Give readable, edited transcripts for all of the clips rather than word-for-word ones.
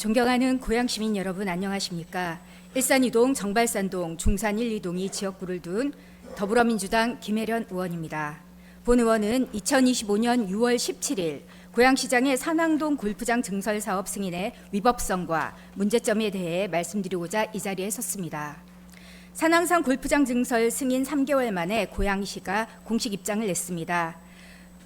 존경하는 고양시민 여러분 안녕하십니까? 일산이동, 정발산동, 중산 1, 2동이 지역구를 둔 더불어민주당 김혜련 의원입니다. 본 의원은 2025년 6월 17일 고양시장의 산왕동 골프장 증설 사업 승인의 위법성과 문제점에 대해 말씀드리고자 이 자리에 섰습니다. 산왕산 골프장 증설 승인 3개월 만에 고양시가 공식 입장을 냈습니다.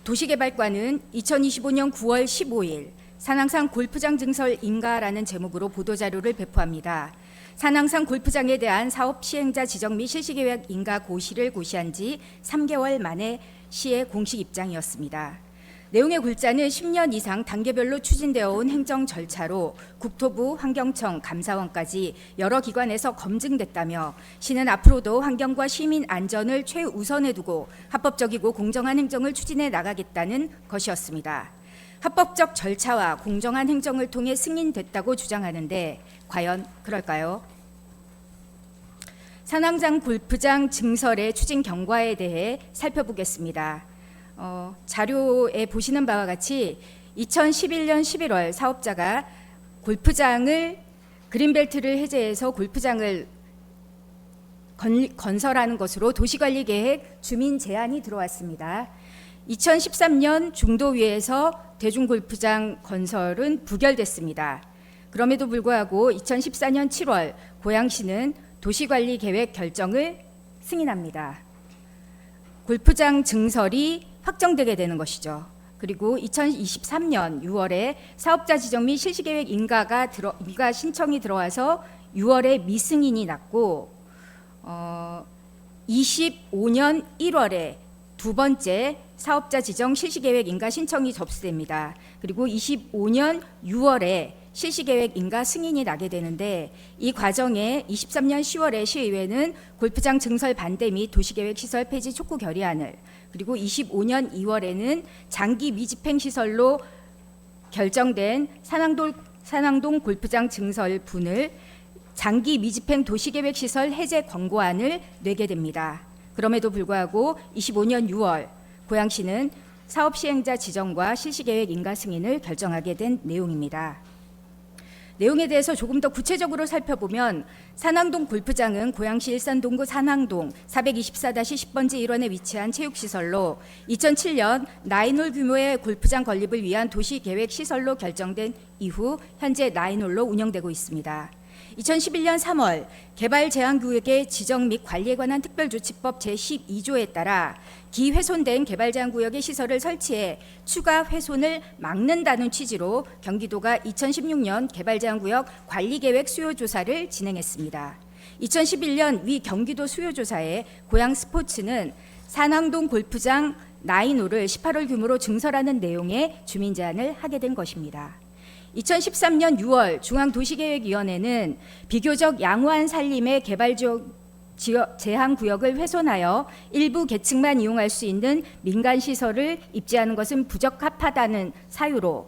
도시개발과는 2025년 9월 15일 산왕산 골프장 증설 인가라는 제목으로 보도자료를 배포합니다. 산왕산 골프장에 대한 사업 시행자 지정 및 실시계획 인가 고시를 고시한 지 3개월 만에 시의 공식 입장이었습니다. 내용의 골자는 10년 이상 단계별로 추진되어 온 행정 절차로 국토부, 환경청, 감사원까지 여러 기관에서 검증됐다며 시는 앞으로도 환경과 시민 안전을 최우선에 두고 합법적이고 공정한 행정을 추진해 나가겠다는 것이었습니다. 합법적 절차와 공정한 행정을 통해 승인됐다고 주장하는데 과연 그럴까요? 산왕산 골프장 증설의 추진 경과에 대해 살펴보겠습니다. 자료에 보시는 바와 같이 2011년 11월 사업자가 골프장을 그린벨트를 해제해서 골프장을 건설하는 것으로 도시관리계획 주민 제안이 들어왔습니다. 2013년 중도위에서 대중골프장 건설은 부결됐습니다. 그럼에도 불구하고 2014년 7월 고양시는 도시관리계획 결정을 승인합니다. 골프장 증설이 확정되게 되는 것이죠. 그리고 2023년 6월에 사업자 지정 및 실시계획 인가 신청이 들어와서 6월에 미승인이 났고 25년 1월에 두 번째 사업자 지정 실시계획 인가 신청이 접수됩니다. 그리고 25년 6월에 실시계획 인가 승인이 나게 되는데 이 과정에 23년 10월에 시의회는 골프장 증설 반대 및 도시계획 시설 폐지 촉구 결의안을, 그리고 25년 2월에는 장기 미집행 시설로 결정된 산왕동 골프장 증설분을 장기 미집행 도시계획 시설 해제 권고안을 내게 됩니다. 그럼에도 불구하고 25년 6월 고양시는 사업 시행자 지정과 실시계획 인가 승인을 결정하게 된 내용입니다. 내용에 대해서 조금 더 구체적으로 살펴보면 산왕동 골프장은 고양시 일산동구 산왕동 424-10번지 1원에 위치한 체육시설로 2007년 9홀 규모의 골프장 건립을 위한 도시계획 시설로 결정된 이후 현재 9홀로 운영되고 있습니다. 2011년 3월 개발제한구역의 지정 및 관리에 관한 특별조치법 제12조에 따라 기훼손된 개발제한구역의 시설을 설치해 추가 훼손을 막는다는 취지로 경기도가 2016년 개발제한구역 관리계획 수요조사를 진행했습니다. 2011년 위 경기도 수요조사에 고양스포츠는 산왕동 골프장 9홀을 18홀 규모로 증설하는 내용의 주민 제안을 하게 된 것입니다. 2013년 6월 중앙도시계획위원회는 비교적 양호한 산림의 개발지역 제한구역을 훼손하여 일부 계층만 이용할 수 있는 민간시설을 입지하는 것은 부적합하다는 사유로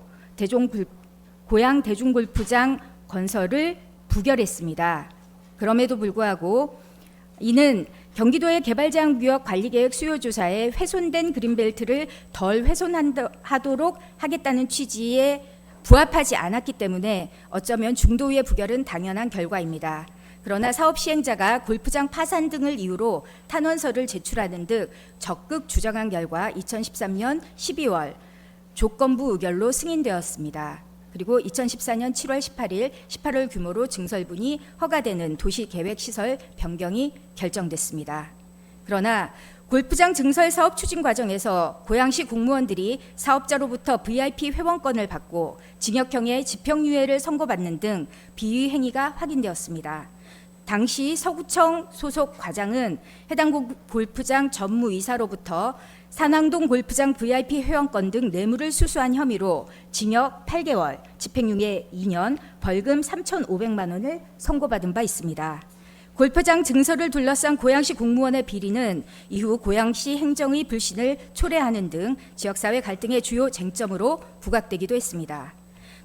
고양 대중골프장 건설을 부결했습니다. 그럼에도 불구하고 이는 경기도의 개발제한구역 관리계획 수요조사에 훼손된 그린벨트를 덜 훼손하도록 하겠다는 취지에 부합하지 않았기 때문에 어쩌면 중도위의 부결은 당연한 결과입니다. 그러나 사업 시행자가 골프장 파산 등을 이유로 탄원서를 제출하는 등 적극 주장한 결과 2013년 12월 조건부 의결로 승인되었습니다. 그리고 2014년 7월 18일 18홀 규모로 증설분이 허가되는 도시계획시설 변경이 결정됐습니다. 그러나 골프장 증설 사업 추진 과정에서 고양시 공무원들이 사업자로부터 VIP 회원권을 받고 징역형의 집행유예를 선고받는 등 비위 행위가 확인되었습니다. 당시 서구청 소속 과장은 해당 골프장 전무이사로부터 산왕동 골프장 VIP 회원권 등 뇌물을 수수한 혐의로 징역 8개월, 집행유예 2년, 벌금 3,500만 원을 선고받은 바 있습니다. 골프장 증설을 둘러싼 고양시 공무원의 비리는 이후 고양시 행정의 불신을 초래하는 등 지역사회 갈등의 주요 쟁점으로 부각되기도 했습니다.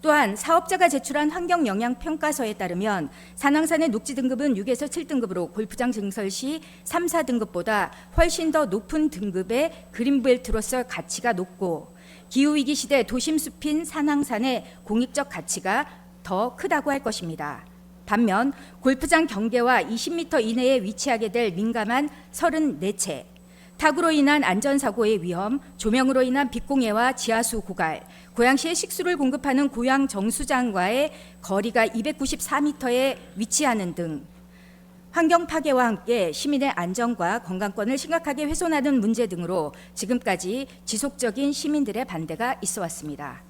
또한 사업자가 제출한 환경영향평가서에 따르면 산왕산의 녹지 등급은 6에서 7등급으로 골프장 증설 시 3, 4등급보다 훨씬 더 높은 등급의 그린벨트로서 가치가 높고 기후위기 시대 도심 숲인 산왕산의 공익적 가치가 더 크다고 할 것입니다. 반면 골프장 경계와 20m 이내에 위치하게 될 민감한 34채, 타구로 인한 안전사고의 위험, 조명으로 인한 빛공해와 지하수 고갈, 고양시에 식수를 공급하는 고양 정수장과의 거리가 294m에 위치하는 등 환경 파괴와 함께 시민의 안전과 건강권을 심각하게 훼손하는 문제 등으로 지금까지 지속적인 시민들의 반대가 있어 왔습니다.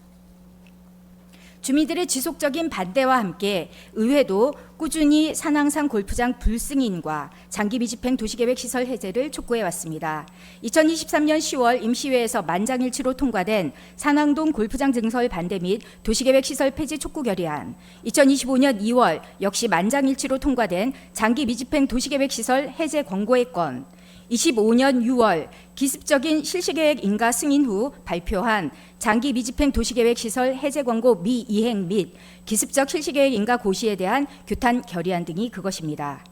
주민들의 지속적인 반대와 함께 의회도 꾸준히 산왕산 골프장 불승인과 장기 미집행 도시계획시설 해제를 촉구해 왔습니다. 2023년 10월 임시회에서 만장일치로 통과된 산왕동 골프장 증설 반대 및 도시계획시설 폐지 촉구 결의안, 2025년 2월 역시 만장일치로 통과된 장기 미집행 도시계획시설 해제 권고의 건, 25년 6월 기습적인 실시계획 인가 승인 후 발표한 장기 미집행 도시계획 시설 해제 권고 미이행 및 기습적 실시계획 인가 고시에 대한 규탄 결의안 등이 그것입니다.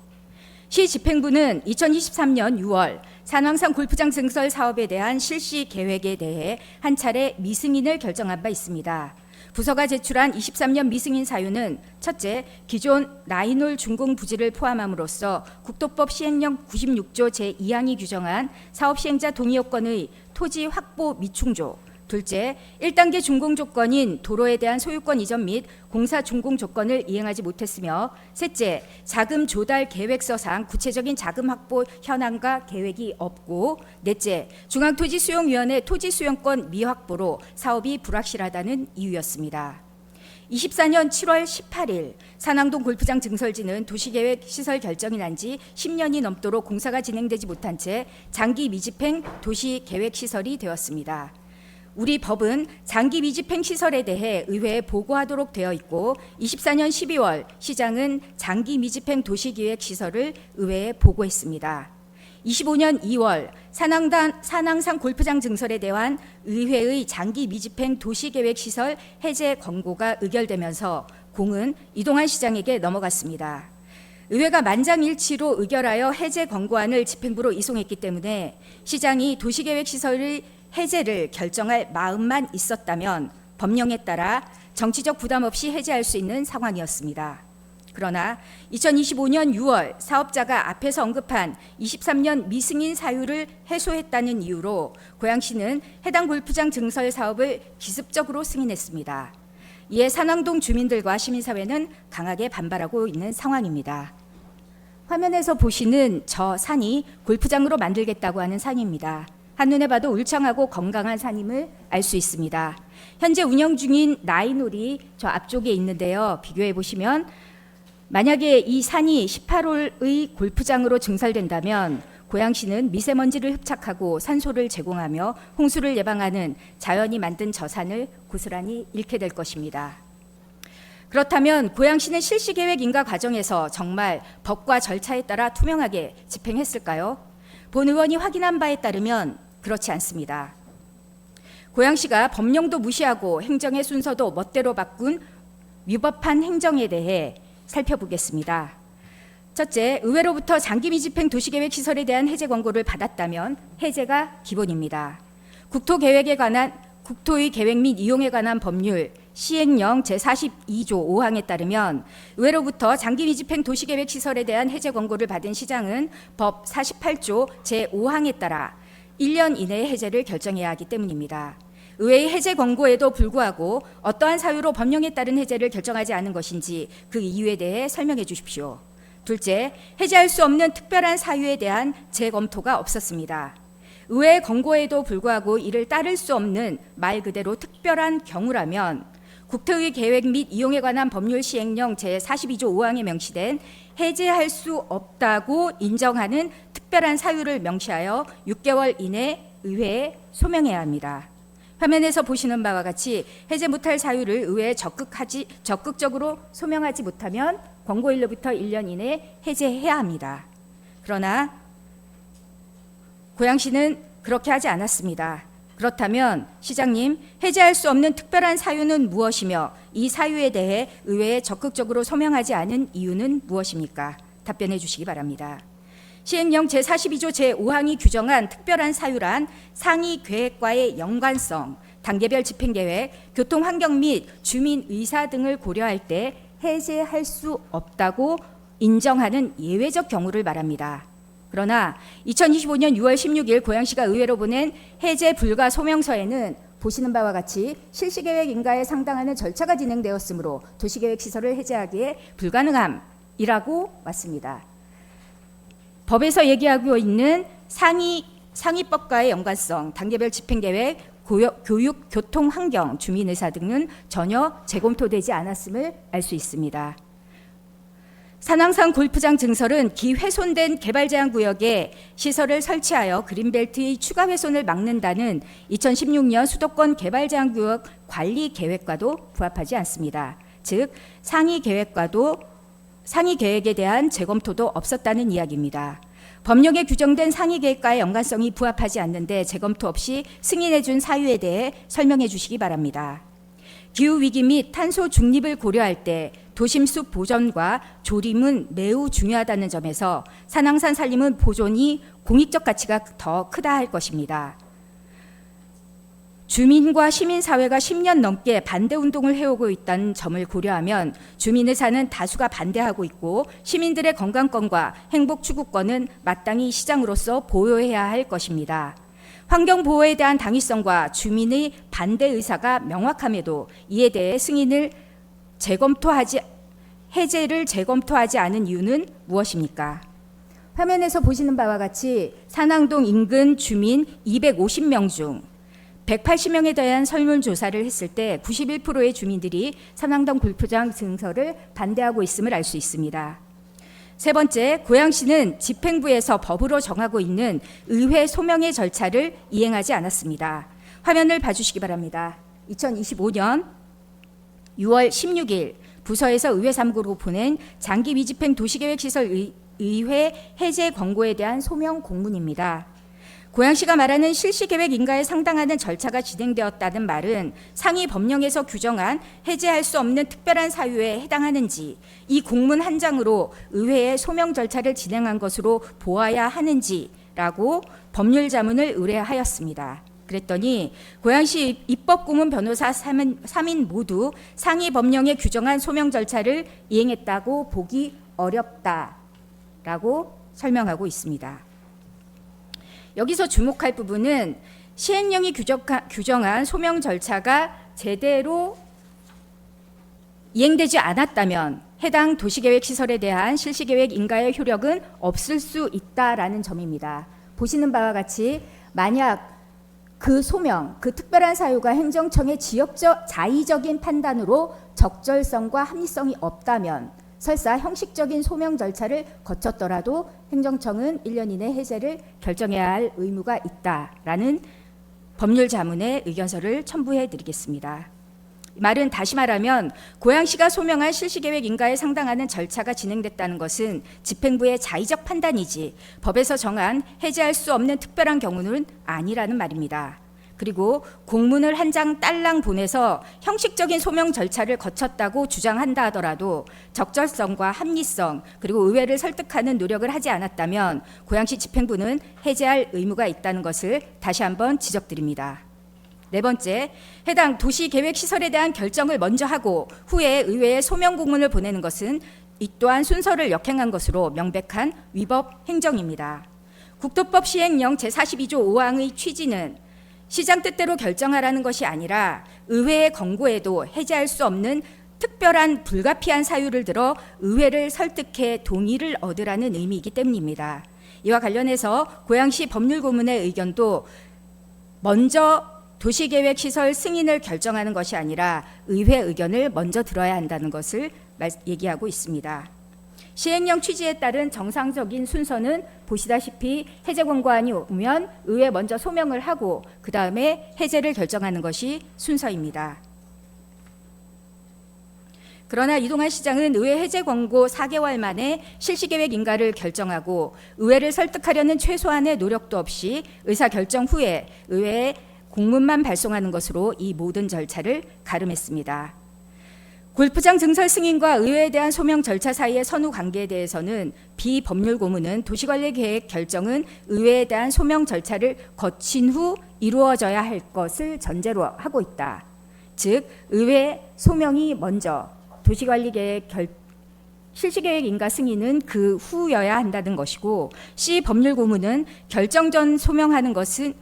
시 집행부는 2023년 6월 산왕산 골프장 증설 사업에 대한 실시 계획에 대해 한 차례 미승인을 결정한 바 있습니다. 부서가 제출한 23년 미승인 사유는 첫째, 기존 라인홀 준공 부지를 포함함으로써 국토법 시행령 96조 제2항이 규정한 사업 시행자 동의 요건의 토지 확보 미충족, 둘째, 1단계 준공 조건인 도로에 대한 소유권 이전 및 공사 준공 조건을 이행하지 못했으며, 셋째, 자금 조달 계획서상 구체적인 자금 확보 현황과 계획이 없고, 넷째, 중앙토지수용위원회 토지 수용권 미확보로 사업이 불확실하다는 이유였습니다. 24년 7월 18일 산왕동 골프장 증설지는 도시계획 시설 결정이 난 지 10년이 넘도록 공사가 진행되지 못한 채 장기 미집행 도시계획 시설이 되었습니다. 우리 법은 장기 미집행 시설에 대해 의회에 보고하도록 되어 있고 24년 12월 시장은 장기 미집행 도시기획 시설을 의회에 보고했습니다. 25년 2월 산왕산 골프장 증설에 대한 의회의 장기 미집행 도시계획 시설 해제 권고가 의결되면서 공은 이동환 시장에게 넘어갔습니다. 의회가 만장일치로 의결하여 해제 권고안을 집행부로 이송했기 때문에 시장이 도시계획 시설의 해제를 결정할 마음만 있었다면 법령에 따라 정치적 부담 없이 해제할 수 있는 상황이었습니다. 그러나 2025년 6월 사업자가 앞에서 언급한 23년 미승인 사유를 해소했다는 이유로 고양시는 해당 골프장 증설 사업을 기습적으로 승인했습니다. 이에 산왕동 주민들과 시민사회는 강하게 반발하고 있는 상황입니다. 화면에서 보시는 저 산이 골프장으로 만들겠다고 하는 산입니다. 한눈에 봐도 울창하고 건강한 산임을 알 수 있습니다. 현재 운영 중인 라인홀이 저 앞쪽에 있는데요. 비교해 보시면 만약에 이 산이 18홀의 골프장으로 증설된다면 고양시는 미세먼지를 흡착하고 산소를 제공하며 홍수를 예방하는 자연이 만든 저 산을 고스란히 잃게 될 것입니다. 그렇다면 고양시는 실시계획 인가 과정에서 정말 법과 절차에 따라 투명하게 집행했을까요? 본 의원이 확인한 바에 따르면 그렇지 않습니다. 고양시가 법령도 무시하고 행정의 순서도 멋대로 바꾼 위법한 행정에 대해 살펴보겠습니다. 첫째, 의회로부터 장기 미집행 도시계획 시설에 대한 해제 권고를 받았다면 해제가 기본입니다. 국토의 계획 및 이용에 관한 법률 시행령 제42조 5항에 따르면 의회로부터 장기 미집행 도시계획 시설에 대한 해제 권고를 받은 시장은 법 48조 제5항에 따라 1년 이내에 해제를 결정해야 하기 때문입니다. 의회의 해제 권고에도 불구하고 어떠한 사유로 법령에 따른 해제를 결정하지 않은 것인지 그 이유에 대해 설명해 주십시오. 둘째, 해제할 수 없는 특별한 사유에 대한 재검토가 없었습니다. 의회의 권고에도 불구하고 이를 따를 수 없는 말 그대로 특별한 경우라면 국토의 계획 및 이용에 관한 법률 시행령 제42조 5항에 명시된 해제할 수 없다고 인정하는 특별한 사유를 명시하여 6개월 이내 의회에 소명해야 합니다. 화면에서 보시는 바와 같이 해제 못할 사유를 의회에 적극적으로 소명하지 못하면 권고일로부터 1년 이내에 해제해야 합니다. 그러나 고양시는 그렇게 하지 않았습니다. 그렇다면 시장님, 해제할 수 없는 특별한 사유는 무엇이며 이 사유에 대해 의회에 적극적으로 소명하지 않은 이유는 무엇입니까? 답변해 주시기 바랍니다. 시행령 제42조 제5항이 규정한 특별한 사유란 상위 계획과의 연관성, 단계별 집행계획, 교통환경 및 주민 의사 등을 고려할 때 해제할 수 없다고 인정하는 예외적 경우를 말합니다. 그러나 2025년 6월 16일 고양시가 의회로 보낸 해제 불가 소명서에는 보시는 바와 같이 실시계획 인가에 상당하는 절차가 진행되었으므로 도시계획 시설을 해제하기에 불가능함이라고 왔습니다. 법에서 얘기하고 있는 상위법과의 연관성, 단계별 집행계획, 교육, 교통, 환경, 주민의사 등은 전혀 재검토되지 않았음을 알 수 있습니다. 산왕산 골프장 증설은 기훼손된 개발제한구역에 시설을 설치하여 그린벨트의 추가 훼손을 막는다는 2016년 수도권 개발제한구역 관리계획과도 부합하지 않습니다. 즉 상위 계획에 대한 재검토도 없었다는 이야기입니다. 법령에 규정된 상위 계획과의 연관성이 부합하지 않는데 재검토 없이 승인해 준 사유에 대해 설명해 주시기 바랍니다. 기후위기 및 탄소 중립을 고려할 때 도심숲 보존과 조림은 매우 중요하다는 점에서 산왕산 산림은 보존이 공익적 가치가 더 크다 할 것입니다. 주민과 시민사회가 10년 넘게 반대운동을 해오고 있다는 점을 고려하면 주민의사는 다수가 반대하고 있고 시민들의 건강권과 행복 추구권은 마땅히 시장으로서 보호해야 할 것입니다. 환경보호에 대한 당위성과 주민의 반대 의사가 명확함에도 이에 대해 해제를 재검토하지 않은 이유는 무엇입니까? 화면에서 보시는 바와 같이 산왕동 인근 주민 250명 중 180명에 대한 설문조사를 했을 때 91%의 주민들이 산왕동 골프장 증설을 반대하고 있음을 알 수 있습니다. 세 번째, 고양시는 집행부에서 법으로 정하고 있는 의회 소명의 절차를 이행하지 않았습니다. 화면을 봐주시기 바랍니다. 2025년 6월 16일 부서에서 의회 3구로 보낸 장기 미집행 도시계획시설 의회 해제 권고에 대한 소명 공문입니다. 고양시가 말하는 실시계획 인가에 상당하는 절차가 진행되었다는 말은 상위 법령에서 규정한 해제할 수 없는 특별한 사유에 해당하는지, 이 공문 한 장으로 의회의 소명 절차를 진행한 것으로 보아야 하는지라고 법률 자문을 의뢰하였습니다. 그랬더니 고양시 입법고문 변호사 3인 모두 상위 법령에 규정한 소명 절차를 이행했다고 보기 어렵다라고 설명하고 있습니다. 여기서 주목할 부분은 시행령이 규정한 소명 절차가 제대로 이행되지 않았다면 해당 도시계획 시설에 대한 실시계획 인가의 효력은 없을 수 있다라는 점입니다. 보시는 바와 같이 만약 그 소명, 그 특별한 사유가 행정청의 지역적 자의적인 판단으로 적절성과 합리성이 없다면 설사 형식적인 소명 절차를 거쳤더라도 행정청은 1년 이내 해제를 결정해야 할 의무가 있다라는 법률 자문의 의견서를 첨부해 드리겠습니다. 말은 다시 말하면 고양시가 소명한 실시계획 인가에 상당하는 절차가 진행됐다는 것은 집행부의 자의적 판단이지 법에서 정한 해제할 수 없는 특별한 경우는 아니라는 말입니다. 그리고 공문을 한 장 딸랑 보내서 형식적인 소명 절차를 거쳤다고 주장한다 하더라도 적절성과 합리성 그리고 의회를 설득하는 노력을 하지 않았다면 고양시 집행부는 해제할 의무가 있다는 것을 다시 한번 지적드립니다. 네 번째, 해당 도시계획시설에 대한 결정을 먼저 하고 후에 의회에 소명 공문을 보내는 것은 이 또한 순서를 역행한 것으로 명백한 위법 행정입니다. 국토법 시행령 제42조 5항의 취지는 시장 뜻대로 결정하라는 것이 아니라 의회의 권고에도 해제할 수 없는 특별한 불가피한 사유를 들어 의회를 설득해 동의를 얻으라는 의미이기 때문입니다. 이와 관련해서 고양시 법률고문의 의견도 먼저 도시계획시설 승인을 결정하는 것이 아니라 의회 의견을 먼저 들어야 한다는 것을 얘기하고 있습니다. 시행령 취지에 따른 정상적인 순서는 보시다시피 해제 권고안이 오면 의회 먼저 소명을 하고 그 다음에 해제를 결정하는 것이 순서입니다. 그러나 이동환 시장은 의회 해제 권고 4개월 만에 실시계획 인가를 결정하고 의회를 설득하려는 최소한의 노력도 없이 의사결정 후에 의회에 공문만 발송하는 것으로 이 모든 절차를 가름했습니다. 골프장 증설 승인과 의회에 대한 소명 절차 사이의 선후 관계에 대해서는 비법률 고문은 도시관리계획 결정은 의회에 대한 소명 절차를 거친 후 이루어져야 할 것을 전제로 하고 있다. 즉 의회 소명이 먼저 도시관리계획 실시계획 인가 승인은 그 후여야 한다는 것이고, C 법률 고문은 결정 전 소명하는 것은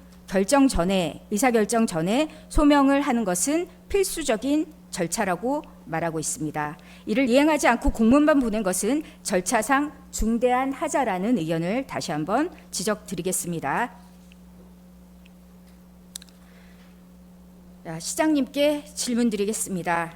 의사결정 전에 소명을 하는 것은 필수적인 절차라고 말하고 있습니다. 이를 이행하지 않고 공문만 보낸 것은 절차상 중대한 하자라는 의견을 다시 한번 지적드리겠습니다. 시장님께 질문 드리겠습니다.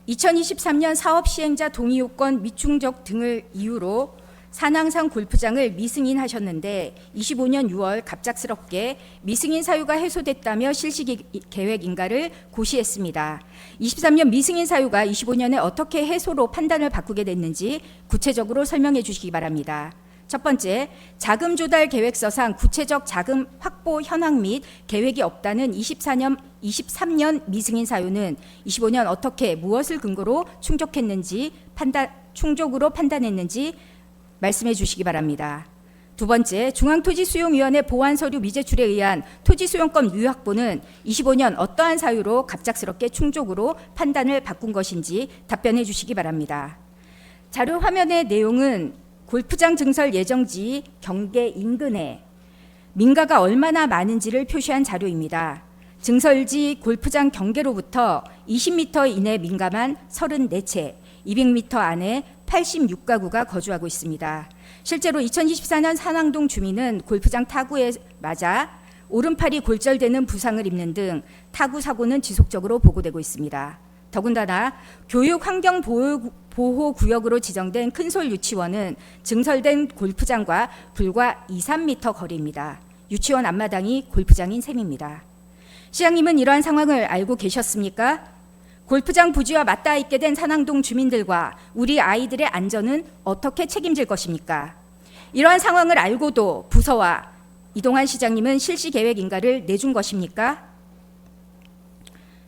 2023년 사업 시행자 동의 요건 미충족 등을 이유로 산왕산 골프장을 미승인하셨는데 25년 6월 갑작스럽게 미승인 사유가 해소됐다며 실시계획 인가를 고시했습니다. 23년 미승인 사유가 25년에 어떻게 해소로 판단을 바꾸게 됐는지 구체적으로 설명해 주시기 바랍니다. 첫 번째, 자금 조달 계획서상 구체적 자금 확보 현황 및 계획이 없다는 23년 미승인 사유는 25년 어떻게 무엇을 근거로 충족으로 판단했는지 말씀해 주시기 바랍니다. 두 번째, 중앙토지수용위원회 보완서류 미제출에 의한 토지수용권 유효확보는 25년 어떠한 사유로 갑작스럽게 충족으로 판단을 바꾼 것인지 답변해 주시기 바랍니다. 자료 화면의 내용은 골프장 증설 예정지 경계 인근에 민가가 얼마나 많은지를 표시한 자료입니다. 증설지 골프장 경계로부터 20m 이내 민가만 34채, 200m 안에 86가구가 거주하고 있습니다. 실제로 2024년 산왕동 주민은 골프장 타구에 맞아 오른팔이 골절되는 부상을 입는 등 타구 사고는 지속적으로 보고되고 있습니다. 더군다나 교육환경보호구역으로 지정된 큰솔 유치원은 증설된 골프장과 불과 2, 3m 거리입니다. 유치원 앞마당이 골프장인 셈입니다. 시장님은 이러한 상황을 알고 계셨습니까? 골프장 부지와 맞닿아 있게 된 산왕동 주민들과 우리 아이들의 안전은 어떻게 책임질 것입니까? 이러한 상황을 알고도 부서와 이동환 시장님은 실시계획 인가를 내준 것입니까?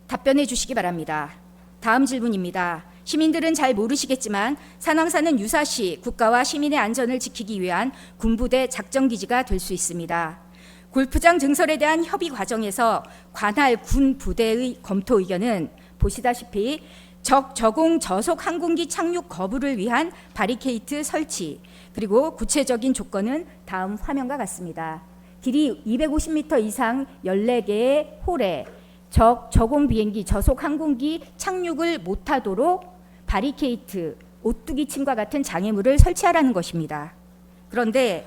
답변해 주시기 바랍니다. 다음 질문입니다. 시민들은 잘 모르시겠지만 산왕산은 유사시 국가와 시민의 안전을 지키기 위한 군부대 작전기지가 될 수 있습니다. 골프장 증설에 대한 협의 과정에서 관할 군 부대의 검토 의견은 보시다시피 저공 저속 항공기 착륙 거부를 위한 바리케이트 설치, 그리고 구체적인 조건은 다음 화면과 같습니다. 길이 250m 이상 14개의 홀에 저공 비행기 저속 항공기 착륙을 못하도록 바리케이트, 오뚜기 침과 같은 장애물을 설치하라는 것입니다. 그런데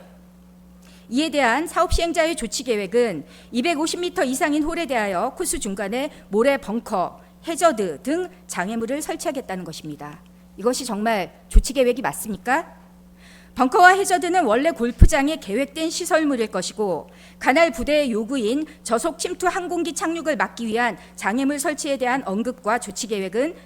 이에 대한 사업 시행자의 조치 계획은 250m 이상인 홀에 대하여 코스 중간에 모래 벙커, 해저드 등 장애물을 설치하겠다는 것입니다. 이것이 정말 조치 계획이 맞습니까? 벙커와 해저드는 원래 골프장에 계획된 시설물일 것이고 관할 부대의 요구인 저속 침투 항공기 착륙을 막기 위한 장애물 설치에 대한 언급과 조치 계획은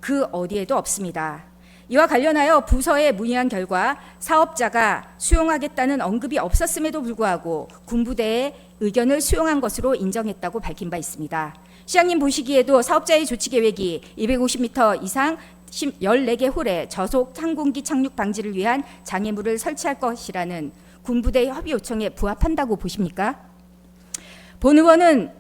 그 어디에도 없습니다. 이와 관련하여 부서에 문의한 결과 사업자가 수용하겠다는 언급이 없었음에도 불구하고 군부대의 의견을 수용한 것으로 인정했다고 밝힌 바 있습니다. 시장님 보시기에도 사업자의 조치 계획이 250m 이상 14개 홀에 저속 항공기 착륙 방지를 위한 장애물을 설치할 것이라는 군부대의 협의 요청에 부합한다고 보십니까? 본 의원은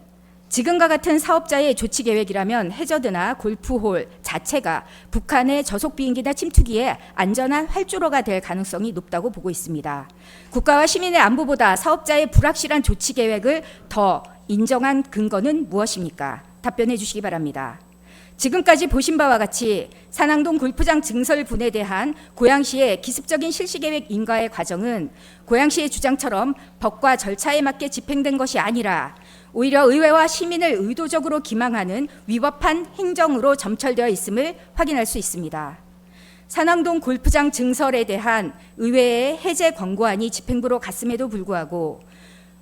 지금과 같은 사업자의 조치 계획이라면 해저드나 골프홀 자체가 북한의 저속 비행기나 침투기에 안전한 활주로가 될 가능성이 높다고 보고 있습니다. 국가와 시민의 안보보다 사업자의 불확실한 조치 계획을 더 인정한 근거는 무엇입니까? 답변해 주시기 바랍니다. 지금까지 보신 바와 같이 산왕동 골프장 증설분에 대한 고양시의 기습적인 실시계획 인가의 과정은 고양시의 주장처럼 법과 절차에 맞게 집행된 것이 아니라 오히려 의회와 시민을 의도적으로 기망하는 위법한 행정으로 점철되어 있음을 확인할 수 있습니다. 산왕동 골프장 증설에 대한 의회의 해제 권고안이 집행부로 갔음에도 불구하고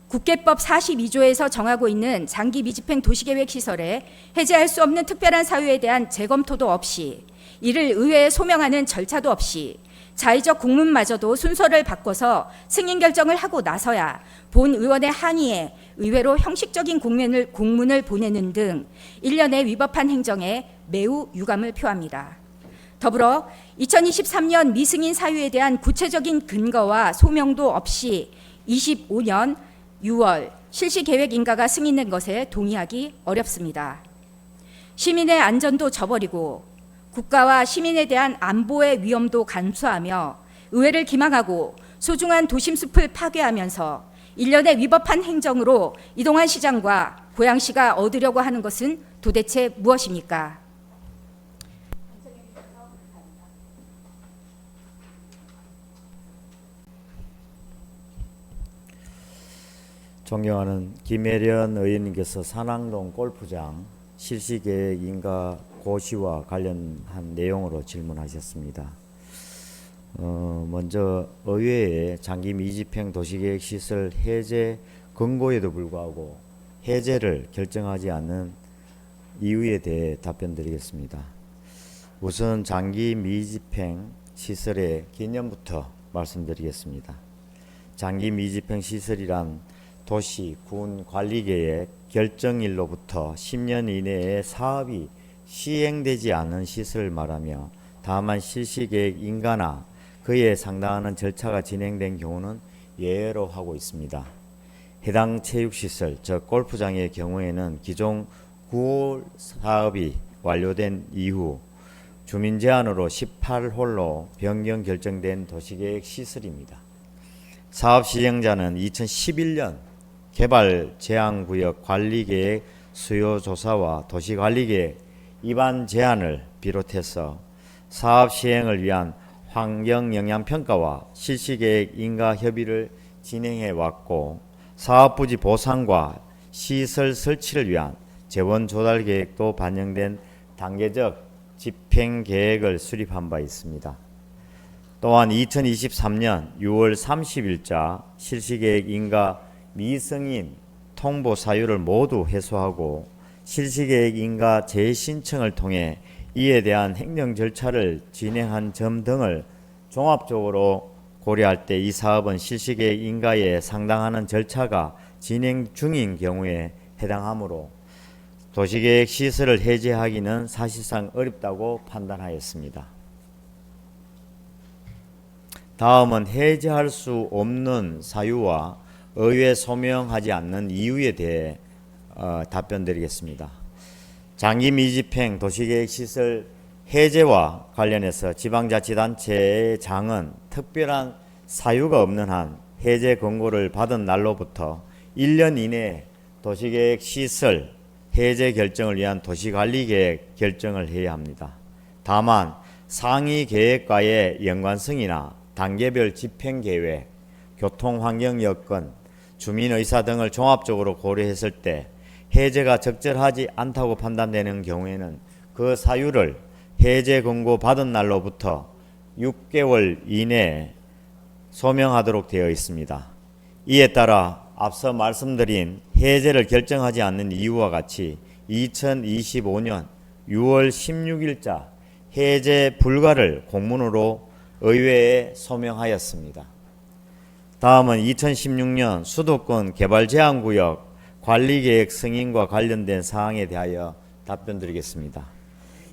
국계법 42조에서 정하고 있는 장기 미집행 도시계획 시설에 해제할 수 없는 특별한 사유에 대한 재검토도 없이 이를 의회에 소명하는 절차도 없이 자의적 공문마저도 순서를 바꿔서 승인 결정을 하고 나서야 본 의원의 항의에 의회로 형식적인 공문을 보내는 등 일련의 위법한 행정에 매우 유감을 표합니다. 더불어 2023년 미승인 사유에 대한 구체적인 근거와 소명도 없이 25년 6월 실시계획 인가가 승인된 것에 동의하기 어렵습니다. 시민의 안전도 저버리고 국가와 시민에 대한 안보의 위험도 감수하며 의회를 기망하고 소중한 도심숲을 파괴하면서 일련의 위법한 행정으로 이동환 시장과 고양시가 얻으려고 하는 것은 도대체 무엇입니까? 존경하는 김혜련 의원님께서 산항동 골프장 실시계획 인가 고시와 관련한 내용으로 질문하셨습니다. 먼저 의회의 장기 미집행 도시계획 시설 해제 권고에도 불구하고 해제를 결정하지 않는 이유에 대해 답변드리겠습니다. 우선 장기 미집행 시설의 개념부터 말씀드리겠습니다. 장기 미집행 시설이란 도시, 군 관리계획 결정일로부터 10년 이내에 사업이 시행되지 않은 시설을 말하며 다만 실시계획 인가나 그에 상당하는 절차가 진행된 경우는 예외로 하고 있습니다. 해당 체육시설, 즉 골프장의 경우에는 기존 9홀 사업이 완료된 이후 주민 제한으로 18홀로 변경 결정된 도시계획 시설입니다. 사업 시행자는 2011년 개발 제한구역 관리계획 수요조사와 도시관리계획 입안 제한을 비롯해서 사업 시행을 위한 환경영향평가와 실시계획 인가 협의를 진행해 왔고 사업부지 보상과 시설 설치를 위한 재원 조달 계획도 반영된 단계적 집행 계획을 수립한 바 있습니다. 또한 2023년 6월 30일자 실시계획 인가 미승인 통보 사유를 모두 해소하고 실시계획 인가 재신청을 통해 이에 대한 행정 절차를 진행한 점 등을 종합적으로 고려할 때 이 사업은 실시계획 인가에 상당하는 절차가 진행 중인 경우에 해당하므로 도시계획 시설을 해제하기는 사실상 어렵다고 판단하였습니다. 다음은 해제할 수 없는 사유와 의회 소명하지 않는 이유에 대해 답변드리겠습니다. 장기 미집행 도시계획 시설 해제와 관련해서 지방자치단체의 장은 특별한 사유가 없는 한 해제 권고를 받은 날로부터 1년 이내에 도시계획 시설 해제 결정을 위한 도시관리계획 결정을 해야 합니다. 다만 상위 계획과의 연관성이나 단계별 집행계획, 교통환경여건, 주민의사 등을 종합적으로 고려했을 때 해제가 적절하지 않다고 판단되는 경우에는 그 사유를 해제 권고 받은 날로부터 6개월 이내에 소명하도록 되어 있습니다. 이에 따라 앞서 말씀드린 해제를 결정하지 않는 이유와 같이 2025년 6월 16일자 해제 불가를 공문으로 의회에 소명하였습니다. 다음은 2016년 수도권 개발제한구역 관리계획 승인과 관련된 사항에 대하여 답변드리겠습니다.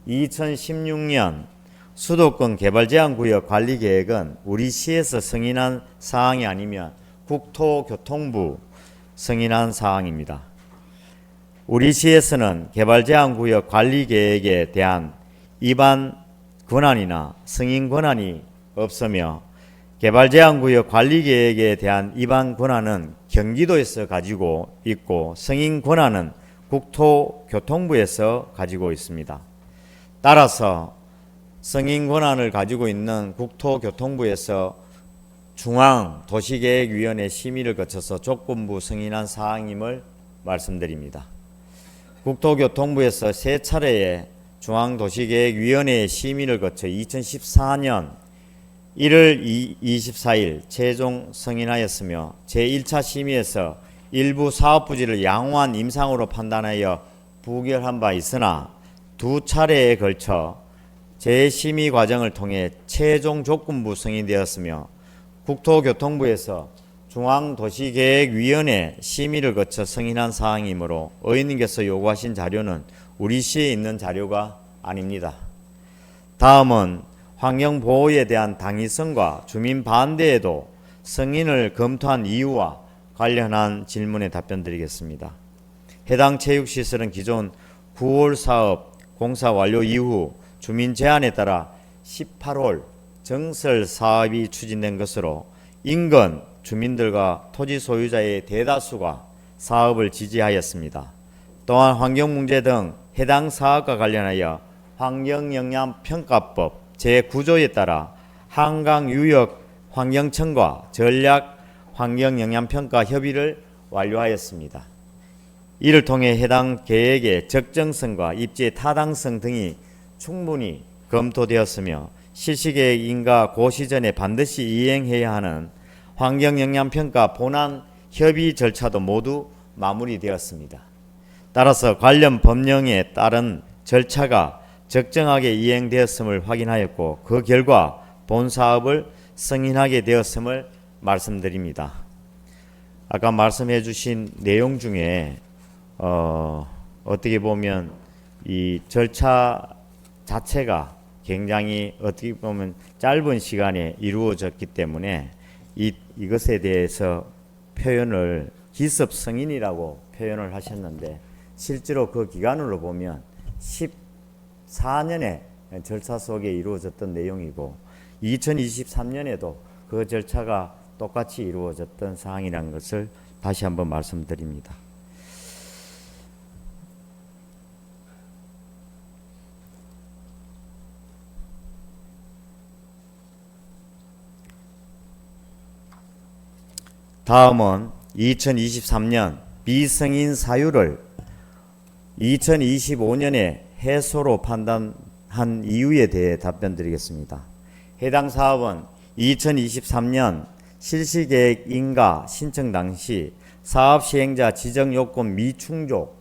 2016년 수도권 개발제한구역 관리계획은 우리 시에서 승인한 사항이 아니면 국토교통부 승인한 사항입니다. 우리 시에서는 개발제한구역 관리계획에 대한 입안 권한이나 승인 권한이 없으며 개발제한구역 관리계획에 대한 입안 권한은 경기도에서 가지고 있고 승인 권한은 국토교통부에서 가지고 있습니다. 따라서 승인 권한을 가지고 있는 국토교통부에서 중앙도시계획위원회 심의를 거쳐서 조건부 승인한 사항임을 말씀드립니다. 국토교통부에서 세 차례의 중앙도시계획위원회의 심의를 거쳐 2014년 1월 24일 최종 승인하였으며 제1차 심의에서 일부 사업부지를 양호한 임상으로 판단하여 부결한 바 있으나 두 차례에 걸쳐 재심의 과정을 통해 최종 조건부 승인되었으며 국토교통부에서 중앙도시계획위원회 심의를 거쳐 승인한 사항이므로 의원님께서 요구하신 자료는 우리 시에 있는 자료가 아닙니다. 다음은 환경보호에 대한 당위성과 주민 반대에도 승인을 검토한 이유와 관련한 질문에 답변드리겠습니다. 해당 체육시설은 기존 9월 사업 공사 완료 이후 주민 제안에 따라 18월 정설 사업이 추진된 것으로 인근 주민들과 토지 소유자의 대다수가 사업을 지지하였습니다. 또한 환경문제 등 해당 사업과 관련하여 환경영향평가법 제9조에 따라 한강유역 환경청과 전략 환경영향평가 협의를 완료하였습니다. 이를 통해 해당 계획의 적정성과 입지의 타당성 등이 충분히 검토되었으며 실시계획 인가 고시 전에 반드시 이행해야 하는 환경영향평가 본안 협의 절차도 모두 마무리되었습니다. 따라서 관련 법령에 따른 절차가 적정하게 이행되었음을 확인하였고 그 결과 본 사업을 승인하게 되었음을 말씀드립니다. 아까 말씀해 주신 내용 중에 어떻게 보면 이 절차 자체가 굉장히 어떻게 보면 짧은 시간에 이루어졌기 때문에 이것에 대해서 표현을 기습 승인이라고 표현을 하셨는데 실제로 그 기간으로 보면 14년의 절차 속에 이루어졌던 내용이고 2023년에도 그 절차가 똑같이 이루어졌던 사항이라는 것을 다시 한번 말씀드립니다. 다음은 2023년 비승인 사유를 2025년에 해소로 판단한 이유에 대해 답변드리겠습니다. 해당 사업은 2023년 실시계획 인가 신청 당시 사업 시행자 지정 요건 미충족,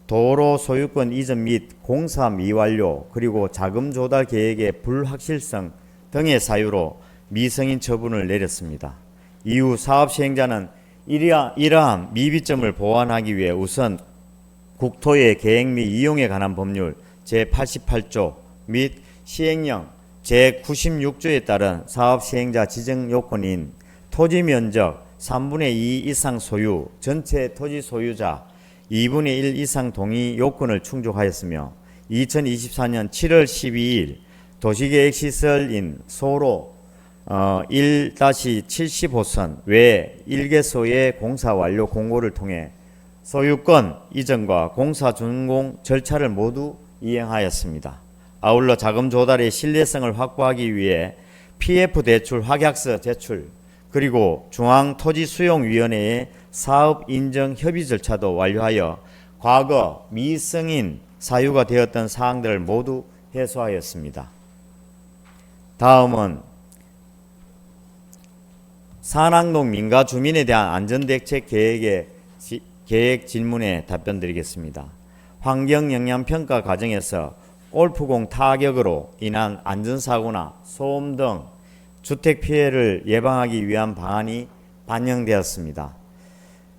도로 소유권 이전 및 공사 미완료, 그리고 자금 조달 계획의 불확실성 등의 사유로 미승인 처분을 내렸습니다. 이후 사업 시행자는 이러한 미비점을 보완하기 위해 우선 국토의 계획 및 이용에 관한 법률 제88조 및 시행령 제96조에 따른 사업 시행자 지정 요건인 토지 면적 3분의 2 이상 소유, 전체 토지 소유자 2분의 1 이상 동의 요건을 충족하였으며 2024년 7월 12일 도시계획시설인 소로 1-75선 외 1개소의 공사 완료 공고를 통해 소유권 이전과 공사 준공 절차를 모두 이행하였습니다. 아울러 자금 조달의 신뢰성을 확보하기 위해 PF 대출 확약서 제출, 그리고 중앙토지수용위원회의 사업 인정 협의 절차도 완료하여 과거 미승인 사유가 되었던 사항들을 모두 해소하였습니다. 다음은 산악동 민가 주민에 대한 안전대책 계획 질문에 답변드리겠습니다. 환경영향평가 과정에서 골프공 타격으로 인한 안전사고나 소음 등 주택 피해를 예방하기 위한 방안이 반영되었습니다.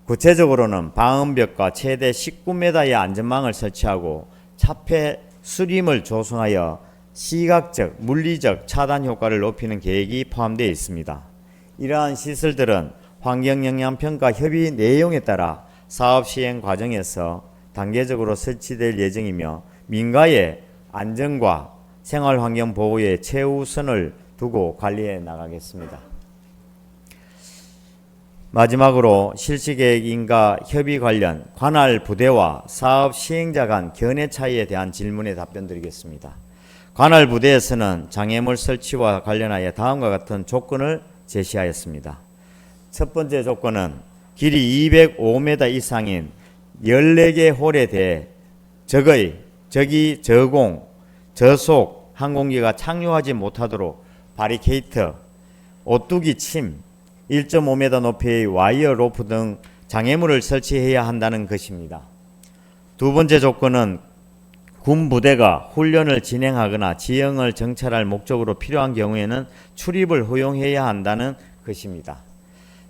구체적으로는 방음벽과 최대 19m의 안전망을 설치하고 차폐 수림을 조성하여 시각적, 물리적 차단 효과를 높이는 계획이 포함되어 있습니다. 이러한 시설들은 환경영향평가 협의 내용에 따라 사업 시행 과정에서 단계적으로 설치될 예정이며 민가의 안전과 생활환경 보호에 최우선을 두고 관리해 나가겠습니다. 마지막으로 실시계획 인가 협의 관련 관할 부대와 사업 시행자 간 견해 차이에 대한 질문에 답변드리겠습니다. 관할 부대에서는 장애물 설치와 관련하여 다음과 같은 조건을 제시하였습니다. 첫 번째 조건은 길이 205m 이상인 14개 홀에 대해 적의, 저공, 저속 항공기가 착륙하지 못하도록 바리케이트, 오뚜기 침, 1.5m 높이의 와이어 로프 등 장애물을 설치해야 한다는 것입니다. 두 번째 조건은 군 부대가 훈련을 진행하거나 지형을 정찰할 목적으로 필요한 경우에는 출입을 허용해야 한다는 것입니다.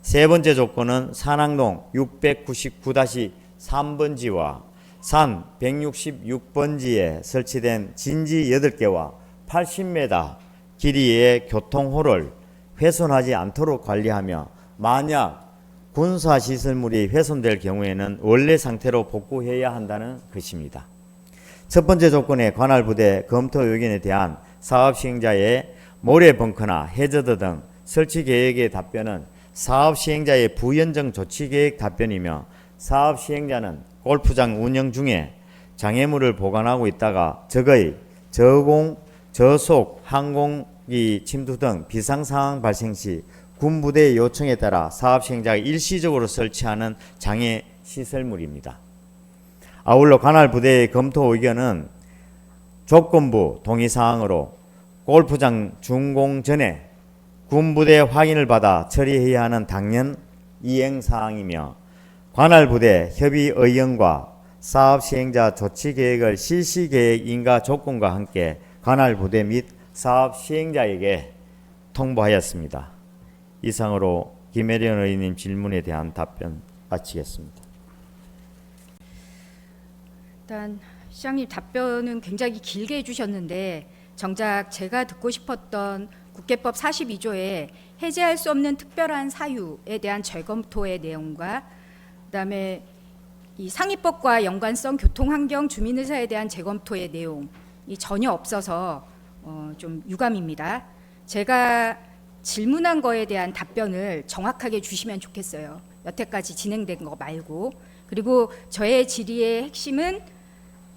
세 번째 조건은 산항동 699-3번지와 산 166번지에 설치된 진지 8개와 80m 길이의 교통호를 훼손하지 않도록 관리하며 만약 군사시설물이 훼손될 경우에는 원래 상태로 복구해야 한다는 것입니다. 첫 번째 조건에 관할 부대 검토 의견에 대한 사업 시행자의 모래 벙커나 해저드 등 설치 계획의 답변은 사업 시행자의 부연정 조치 계획 답변이며 사업 시행자는 골프장 운영 중에 장애물을 보관하고 있다가 적의 저공, 저속, 항공기 침투 등 비상 상황 발생 시 군부대의 요청에 따라 사업 시행자가 일시적으로 설치하는 장애 시설물입니다. 아울러 관할 부대의 검토 의견은 조건부 동의 사항으로 골프장 준공 전에 군부대 확인을 받아 처리해야 하는 당연 이행 사항이며 관할 부대 협의 의견과 사업 시행자 조치 계획을 실시 계획 인가 조건과 함께 관할 부대 및 사업 시행자에게 통보하였습니다. 이상으로 김혜련 의원님 질문에 대한 답변 마치겠습니다. 일단 시장님 답변은 굉장히 길게 해주셨는데 정작 제가 듣고 싶었던 국회법 42조에 해제할 수 없는 특별한 사유에 대한 재검토의 내용과 그다음에 이 상위법과 연관성 교통환경 주민의사에 대한 재검토의 내용이 전혀 없어서 좀 유감입니다. 제가 질문한 거에 대한 답변을 정확하게 주시면 좋겠어요. 여태까지 진행된 거 말고. 그리고 저의 질의의 핵심은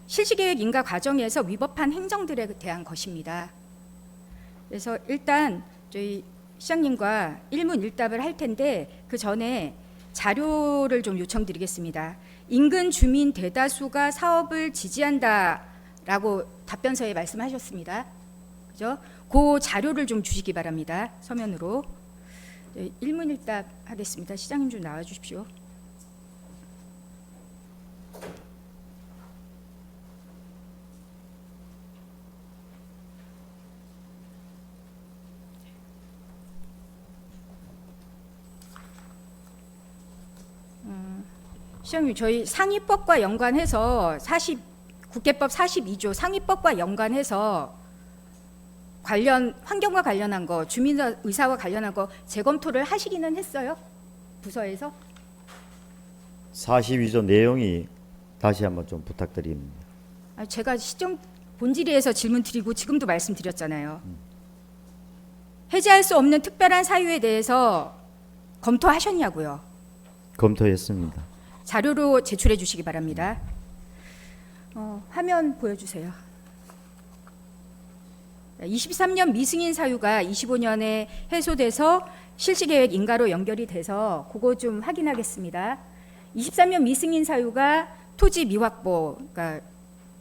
실시계획 인가 과정에서 위법한 행정들에 대한 것입니다. 그래서 일단 저희 시장님과 일문일답을 할 텐데 그 전에 자료를 좀 요청드리겠습니다. 인근 주민 대다수가 사업을 지지한다라고 답변서에 말씀하셨습니다. 그죠? 그 자료를 좀 주시기 바랍니다. 서면으로. 네, 일문일답 하겠습니다. 시장님 좀 나와 주십시오. 시장님, 저희 상위법과 연관해서 국회법 42조 상위법과 연관해서 환경과 관련한 거, 주민 의사와 관련한 거 재검토를 하시기는 했어요? 부서에서? 42조 내용이 다시 한번 좀 부탁드립니다. 제가 시정 본질의에서 질문 드리고 지금도 말씀드렸잖아요. 해제할 수 없는 특별한 사유에 대해서 검토하셨냐고요? 검토했습니다. 자료로 제출해 주시기 바랍니다. 화면 보여주세요. 23년 미승인 사유가 25년에 해소돼서 실시계획 인가로 연결이 돼서 그거 좀 확인하겠습니다. 23년 미승인 사유가 토지 미확보, 그러니까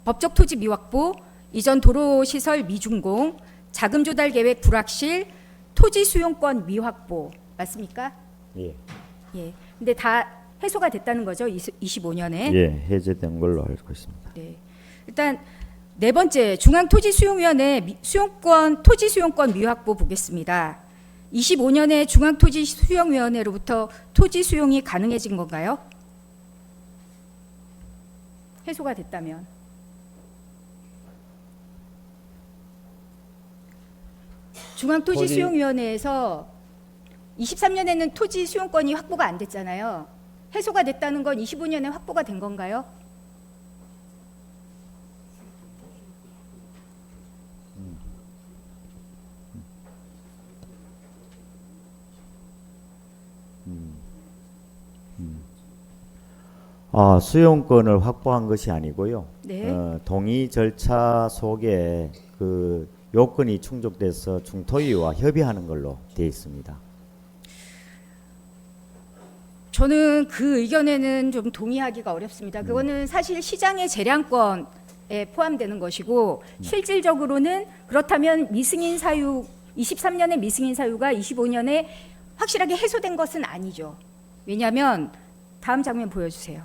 법적 토지 미확보, 이전 도로시설 미준공, 자금 조달 계획 불확실, 토지 수용권 미확보 맞습니까? 예. 예. 근데 다 해소가 됐다는 거죠. 25년에. 예, 해제된 걸로 알고 있습니다. 네. 일단 네 번째 중앙토지수용위원회 토지 수용권 미확보 보겠습니다. 25년에 중앙토지수용위원회로부터 토지 수용이 가능해진 건가요? 해소가 됐다면. 중앙토지수용위원회에서 23년에는 토지 수용권이 확보가 안 됐잖아요. 해소가 됐다는 건 25년에 확보가 된 건가요? 수용권을 확보한 것이 아니고요. 네. 동의 절차 속에 그 요건이 충족돼서 중토위와 협의하는 걸로 되어 있습니다. 저는 그 의견에는 좀 동의하기가 어렵습니다. 그거는 사실 시장의 재량권에 포함되는 것이고 실질적으로는 그렇다면 미승인 사유 23년에 미승인 사유가 25년에 확실하게 해소된 것은 아니죠. 왜냐하면 다음 장면 보여주세요.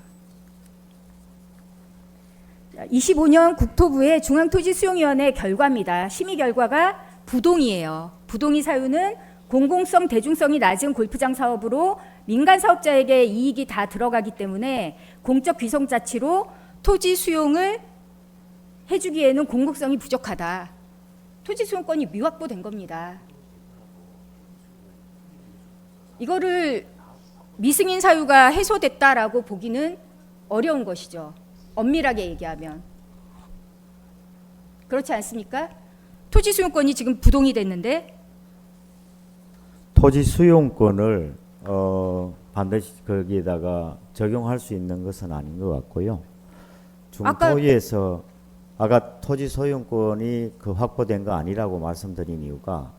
25년 국토부의 중앙토지수용위원회 결과입니다. 심의 결과가 부동의예요. 부동의 사유는 공공성, 대중성이 낮은 골프장 사업으로 민간 사업자에게 이익이 다 들어가기 때문에 공적 귀성자치로 토지 수용을 해주기에는 공공성이 부족하다. 토지 수용권이 미확보된 겁니다. 이거를 미승인 사유가 해소됐다라고 보기는 어려운 것이죠. 엄밀하게 얘기하면. 그렇지 않습니까? 토지 수용권이 지금 부동이 됐는데 토지 수용권을 반드시 거기에다가 적용할 수 있는 것은 아닌 것 같고요. 중토위에서 아까 토지 소유권이 확보된 거 아니라고 말씀드린 이유가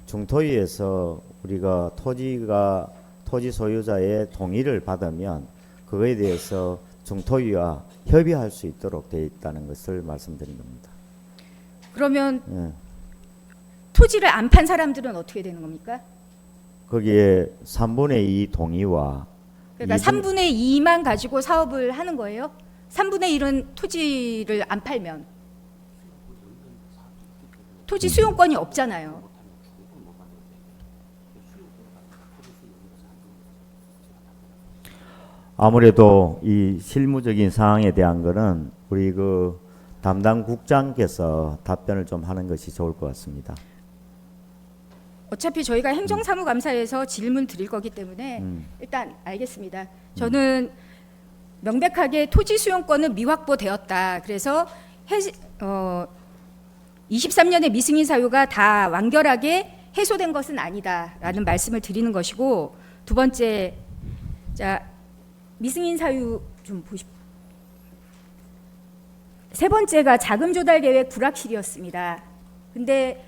중토위에서 우리가 토지 소유자의 동의를 받으면 그거에 대해서 중토위와 협의할 수 있도록 되어 있다는 것을 말씀드린 겁니다. 그러면 예. 토지를 안 판 사람들은 어떻게 되는 겁니까? 거기에 3분의 2 동의와 그러니까 3분의 2만 가지고 사업을 하는 거예요? 3분의 1은 토지를 안 팔면 토지 수용권이 없잖아요. 아무래도 이 실무적인 상황에 대한 거는 우리 담당 국장께서 답변을 좀 하는 것이 좋을 것 같습니다. 어차피 저희가 행정사무감사에서 질문 드릴 거기 때문에 일단 알겠습니다. 저는 명백하게 토지 수용권은 미확보되었다. 그래서 23년의 미승인 사유가 다 완결하게 해소된 것은 아니다라는 말씀을 드리는 것이고, 두 번째, 자 미승인 사유 좀 보십시오. 세 번째가 자금 조달 계획 불확실이었습니다. 근데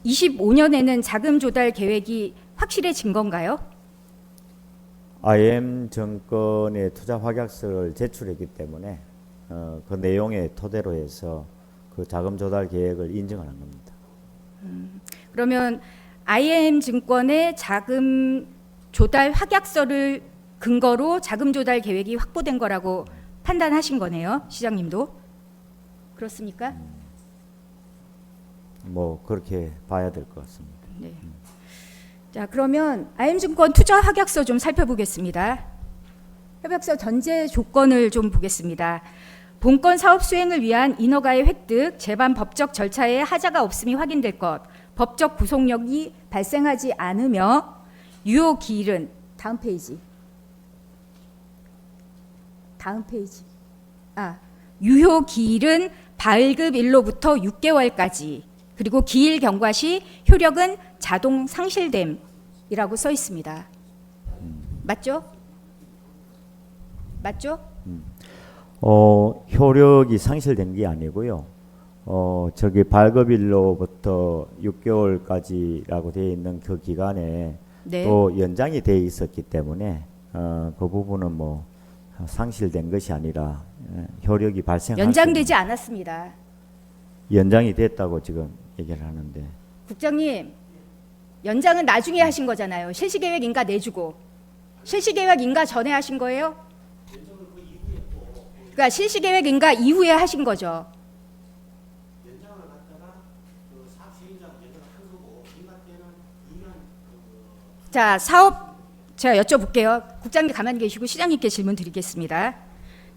25년에는 자금 조달 계획이 확실해진 건가요? IM증권의 투자 확약서를 제출했기 때문에 그 내용에 토대로 해서 그 자금 조달 계획을 인정하는 겁니다. 그러면 IM증권의 자금 조달 확약서를 근거로 자금 조달 계획이 확보된 거라고 판단하신 거네요, 시장님도. 그렇습니까? 뭐 그렇게 봐야 될 것 같습니다. 네. 자, 그러면 IM증권 투자 확약서 좀 살펴보겠습니다. 협약서 전제 조건을 좀 보겠습니다. 본건 사업 수행을 위한 인허가의 획득, 재반 법적 절차에 하자가 없음이 확인될 것, 법적 구속력이 발생하지 않으며 유효 기일은 다음 페이지. 유효 기일은 발급일로부터 6개월까지, 그리고 기일 경과 시 효력은 자동 상실됨이라고 써 있습니다. 맞죠? 맞죠? 효력이 상실된 게 아니고요. 저기 발급일로부터 6개월까지라고 되어 있는 그 기간에 네. 또 연장이 되어 있었기 때문에 그 부분은 뭐 상실된 것이 아니라 효력이 발생할 연장되지 않았습니다. 연장이 됐다고 지금 얘기를 하는데, 국장님, 연장은 나중에 하신 거잖아요. 실시계획 인가 내주고. 실시계획 인가 전에 하신 거예요? 그러니까 실시계획 인가 이후에 하신 거죠. 자, 사업 제가 여쭤볼게요. 국장님 가만히 계시고 시장님께 질문 드리겠습니다.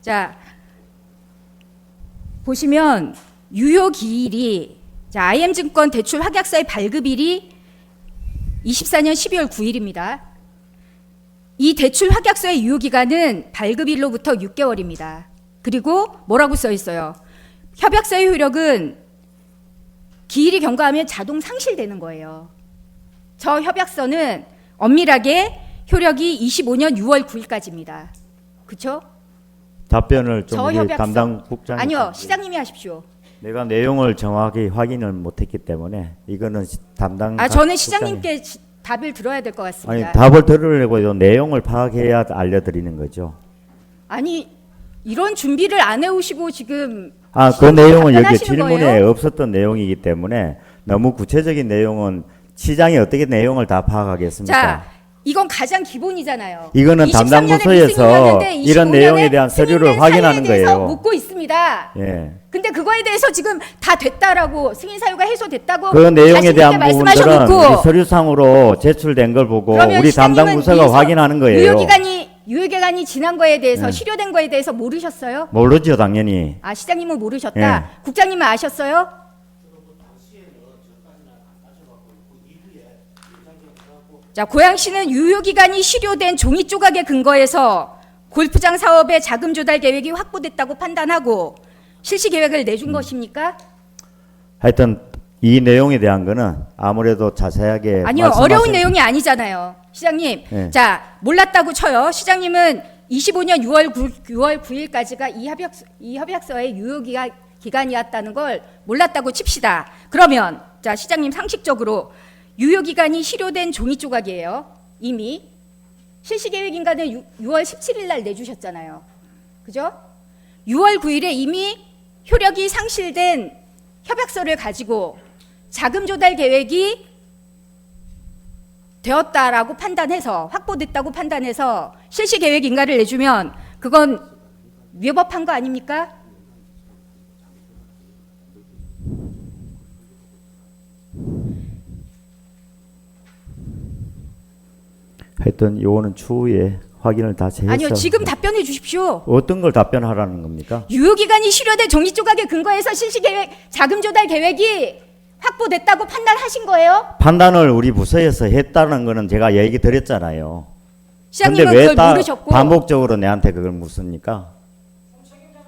자, 보시면 유효 기일이, 자, IM증권 대출 확약서의 발급일이 24년 12월 9일입니다. 이 대출 확약서의 유효 기간은 발급일로부터 6개월입니다. 그리고 뭐라고 써 있어요? 협약서의 효력은 기일이 경과하면 자동 상실되는 거예요. 저 협약서는 엄밀하게 효력이 25년 6월 9일까지입니다. 그렇죠? 답변을 좀 저 우리 협약서. 담당 국장이. 아니요, 시장님이 하십시오. 내가 내용을 정확히 확인을 못했기 때문에 이거는 담당. 저는 시장님께 답을 들어야 될 것 같습니다. 아니, 답을 들으려고 해도 내용을 파악해야 알려드리는 거죠. 아니, 이런 준비를 안 해오시고 지금 그 내용은 여기 답변하시는 질문에 거예요? 없었던 내용이기 때문에 너무 구체적인 내용은 시장이 어떻게 내용을 다 파악하겠습니까? 자, 이건 가장 기본이잖아요. 이거는 담당 23년에 부서에서 미승인이었는데 이런 25년에 내용에 대한 서류를 승인된 확인하는 사유에 대해서 거예요. 묻고 있습니다. 예. 근데 그거에 대해서 지금 다 됐다라고 승인 사유가 해소됐다고 그 내용에 자신 있게 대한 부분들은 말씀하셔놓고 우리 서류상으로 제출된 걸 보고 그러면 우리 담당 시장님은 부서가 확인하는 거예요. 유효기간이 지난 거에 대해서 네. 실효된 거에 대해서 모르셨어요? 모르죠, 당연히. 아, 시장님은 모르셨다. 예. 국장님은 아셨어요? 자, 고양시는 유효기간이 실효된 종이 조각에 근거해서 골프장 사업의 자금 조달 계획이 확보됐다고 판단하고 실시 계획을 내준 것입니까? 하여튼 이 내용에 대한 거는 아무래도 자세하게 아니요, 어려운 내용이 아니잖아요. 시장님, 예. 자, 몰랐다고 쳐요. 시장님은 25년 6월 9일까지가 이 협약서의 유효기간이었다는 걸 몰랐다고 칩시다. 그러면, 자, 시장님 상식적으로 유효기간이 실효된 종이 조각이에요. 이미 실시계획인가는 6월 17일 날 내주셨잖아요. 그죠? 6월 9일에 이미 효력이 상실된 협약서를 가지고 자금 조달 계획이 되었다라고 판단해서 확보됐다고 판단해서 실시 계획 인가를 내주면 그건 위법한 거 아닙니까? 하여튼 요거는 추후에 확인을 다시 해서 아니요, 지금 답변해 주십시오. 어떤 걸 답변하라는 겁니까? 유효기간이 실효된 종이 조각에 근거해서 실시 계획 자금 조달 계획이 확보됐다고 판단하신 거예요? 판단을 우리 부서에서 했다는 거는 제가 얘기 드렸잖아요. 시장님은 근데 왜 그걸 모르셨고 반복적으로 내한테 그걸 묻습니까?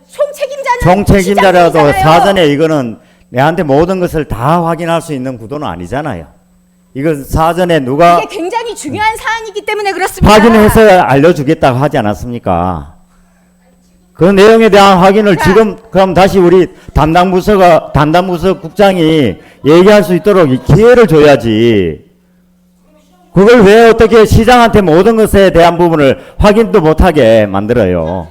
총책임자는 총책임자라도 시장님이잖아요. 사전에 이거는 내한테 모든 것을 다 확인할 수 있는 구도는 아니잖아요. 이건 사전에 누가 이게 굉장히 중요한 사안이기 때문에 그렇습니다. 확인해서 알려주겠다고 하지 않았습니까? 그 내용에 대한 확인을 자. 지금 그럼 다시 우리 담당 부서 국장이 얘기할 수 있도록 이 기회를 줘야지. 그걸 왜 어떻게 시장한테 모든 것에 대한 부분을 확인도 못하게 만들어요.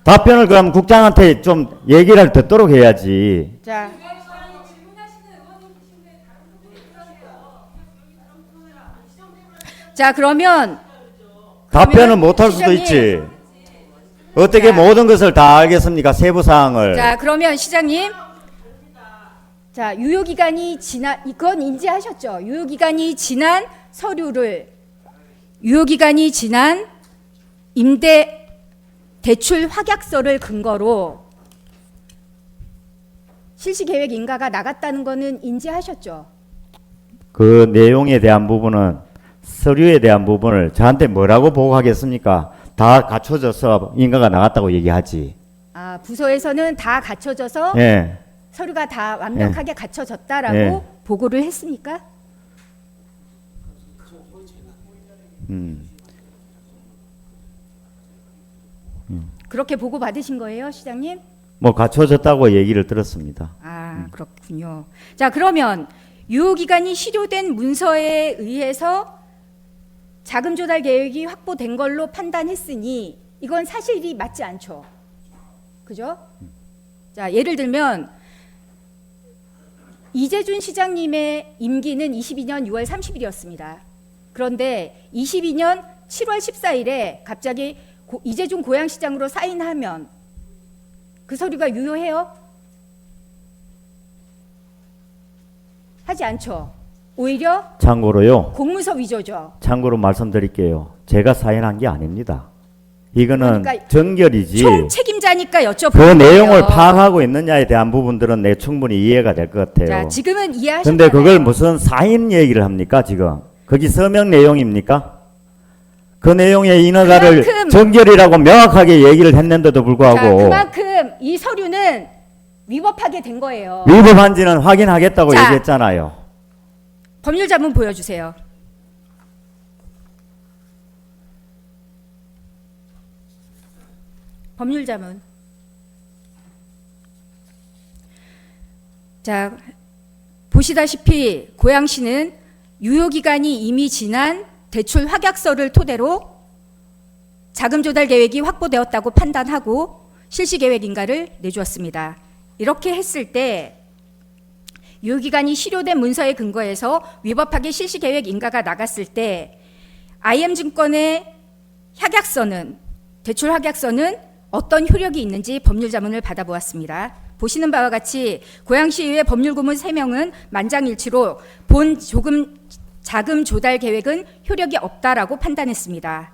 답변을 그럼 국장한테 좀 얘기를 듣도록 해야지. 자, 자 그러면 답변을 못할 수도 시장님. 있지. 어떻게 자. 모든 것을 다 알겠습니까? 세부 사항을. 자 그러면 시장님, 자 유효기간이 지난 이건 인지하셨죠? 유효기간이 지난 서류를 유효기간이 지난 임대 대출 확약서를 근거로 실시계획 인가가 나갔다는 거는 인지하셨죠? 그 내용에 대한 부분은 서류에 대한 부분을 저한테 뭐라고 보고하겠습니까? 다 갖춰져서 인가가 나갔다고 얘기하지. 아 부서에서는 다 갖춰져서 예. 서류가 다 완벽하게 갖춰졌다라고 예. 보고를 했습니까? 그렇게 보고 받으신 거예요, 시장님? 뭐 갖춰졌다고 얘기를 들었습니다. 아, 그렇군요. 자, 그러면 유효기간이 실효된 문서에 의해서 자금 조달 계획이 확보된 걸로 판단했으니 이건 사실이 맞지 않죠. 그죠? 자, 예를 들면 이재준 시장님의 임기는 22년 6월 30일이었습니다. 그런데 22년 7월 14일에 갑자기 이재준 고양시장으로 사인하면 그 서류가 유효해요? 하지 않죠. 오히려 참고로요. 공문서 위조죠. 참고로 말씀드릴게요. 제가 사인한 게 아닙니다. 이거는 그러니까 정결이지. 총책임자니까 여쭤보는 그 내용을 거예요. 파악하고 있느냐에 대한 부분들은 내 충분히 이해가 될 것 같아요. 자, 지금은 이해하셨잖아요. 근데 그걸 무슨 사인 얘기를 합니까, 지금? 거기 서명 내용입니까? 그 내용의 인허가를 그만큼- 정결이라고 명확하게 얘기를 했는데도 자, 불구하고 그만큼 이 서류는 위법하게 된 거예요. 위법한지는 확인하겠다고 자. 얘기했잖아요. 법률자문 보여주세요. 법률자문. 자, 보시다시피 고양시는 유효기간이 이미 지난 대출 확약서를 토대로 자금 조달 계획이 확보되었다고 판단하고 실시 계획 인가를 내주었습니다. 이렇게 했을 때 유효기간이 실효된 문서에 근거해서 위법하게 실시 계획 인가가 나갔을 때 IM증권의 확약서는 대출 확약서는 어떤 효력이 있는지 법률 자문을 받아보았습니다. 보시는 바와 같이 고양시의회 법률고문 3명은 만장일치로 본 자금 조달 계획은 효력이 없다라고 판단했습니다.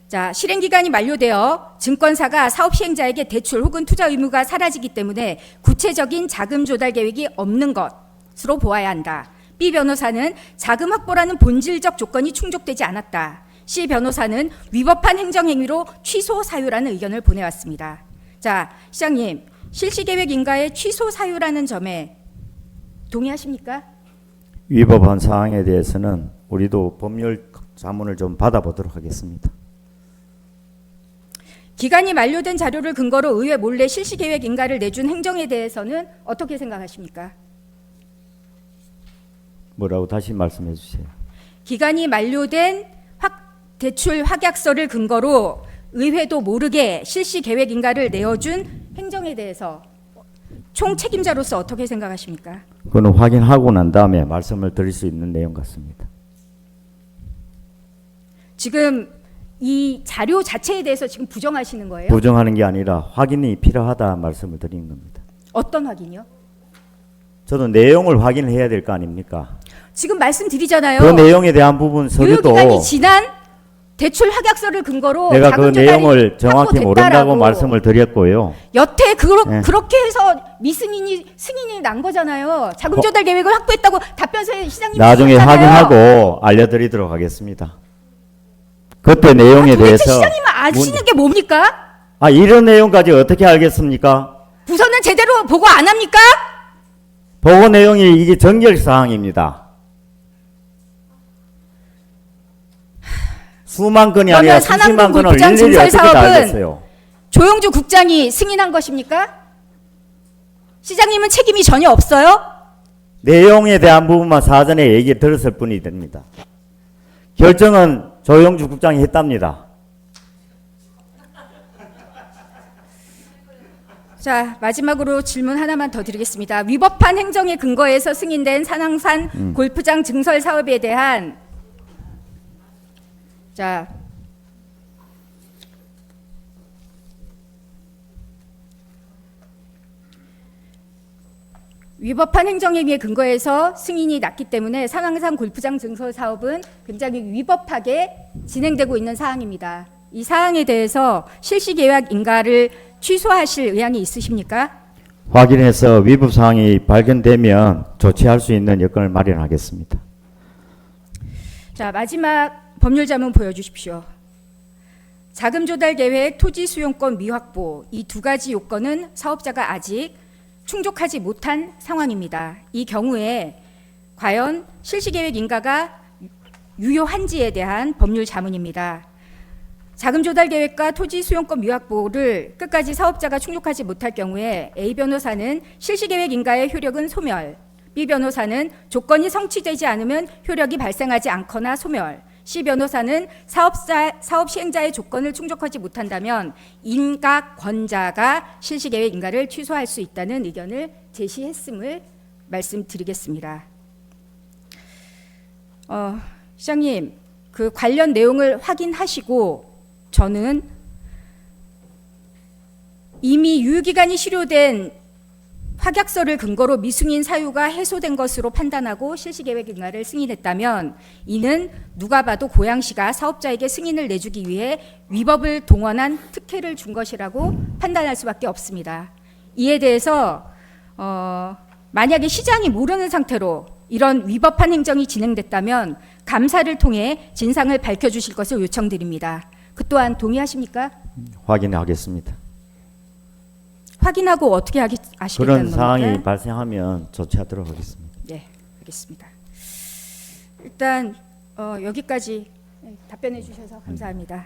자, 실행 기간이 만료되어 증권사가 사업 시행자에게 대출 혹은 투자 의무가 사라지기 때문에 구체적인 자금 조달 계획이 없는 것으로 보아야 한다. B 변호사는 자금 확보라는 본질적 조건이 충족되지 않았다. C 변호사는 위법한 행정행위로 취소 사유라는 의견을 보내왔습니다. 자, 시장님, 실시계획 인가의 취소 사유라는 점에 동의하십니까? 위법한 사항에 대해서는 우리도 법률 자문을 좀 받아보도록 하겠습니다. 기간이 만료된 자료를 근거로 의회 몰래 실시계획 인가를 내준 행정에 대해서는 어떻게 생각하십니까? 뭐라고 다시 말씀해 주세요. 기간이 만료된 대출 확약서를 근거로 의회도 모르게 실시계획 인가를 내어준 행정에 대해서 총 책임자로서 어떻게 생각하십니까? 그거는 확인하고 난 다음에 말씀을 드릴 수 있는 내용 같습니다. 지금 이 자료 자체에 대해서 지금 부정하시는 거예요? 부정하는 게 아니라 확인이 필요하다 말씀을 드리는 겁니다. 어떤 확인이요? 저도 내용을 확인해야 될 거 아닙니까? 지금 말씀드리잖아요. 그 내용에 대한 부분 서류도 유효기간이 지난 대출 확약서를 근거로 내가 그 자금 조달이 내용을 정확히 확보됐다라고. 모른다고 말씀을 드렸고요. 여태 네. 그렇게 해서 승인이 난 거잖아요. 자금 조달 계획을 확보했다고 답변서에 시장님이 나중에 하셨잖아요. 확인하고 알려드리도록 하겠습니다. 그때 내용에 도대체 대해서 시장님은 아시는 게 뭡니까? 이런 내용까지 어떻게 알겠습니까? 부서는 제대로 보고 안 합니까? 보고 내용이 이게 정결 사항입니다. 수만 건이 아니라 그러면 수십만 산안동 건을 골프장 일일이 증설 어떻게 다 사업은 알겠어요? 조영주 국장이 승인한 것입니까? 시장님은 책임이 전혀 없어요? 내용에 대한 부분만 사전에 얘기 들었을 뿐이 됩니다. 결정은 조영주 국장이 했답니다. 자, 마지막으로 질문 하나만 더 드리겠습니다. 위법한 행정에 근거해서 승인된 산왕산 골프장 증설 사업에 대한 위법한 행정행위에 근거해서 승인이 났기 때문에 산왕산 골프장 증설 사업은 굉장히 위법하게 진행되고 있는 사항입니다. 이 사항에 대해서 실시계획 인가를 취소하실 의향이 있으십니까? 확인해서 위법 사항이 발견되면 조치할 수 있는 여건을 마련하겠습니다. 자, 마지막 법률 자문 보여주십시오. 자금 조달 계획, 토지 수용권 미확보 이 두 가지 요건은 사업자가 아직 충족하지 못한 상황입니다. 이 경우에 과연 실시계획 인가가 유효한지에 대한 법률 자문입니다. 자금 조달 계획과 토지 수용권 미확보를 끝까지 사업자가 충족하지 못할 경우에 A 변호사는 실시계획 인가의 효력은 소멸, B 변호사는 조건이 성취되지 않으면 효력이 발생하지 않거나 소멸, C 변호사는 사업 시행자의 조건을 충족하지 못한다면 인가권자가 실시계획 인가를 취소할 수 있다는 의견을 제시했음을 말씀드리겠습니다. 시장님, 그 관련 내용을 확인하시고 저는 이미 유효기간이 실효된 확약서를 근거로 미승인 사유가 해소된 것으로 판단하고 실시계획 인가를 승인했다면 이는 누가 봐도 고양시가 사업자에게 승인을 내주기 위해 위법을 동원한 특혜를 준 것이라고 판단할 수밖에 없습니다. 이에 대해서 만약에 시장이 모르는 상태로 이런 위법한 행정이 진행됐다면 감사를 통해 진상을 밝혀주실 것을 요청드립니다. 그 또한 동의하십니까? 확인하겠습니다. 확인하고 어떻게 아시겠다는 그런 겁니까? 상황이 발생하면 조치하도록 하겠습니다. 네, 알겠습니다. 일단 여기까지 답변해 주셔서 감사합니다.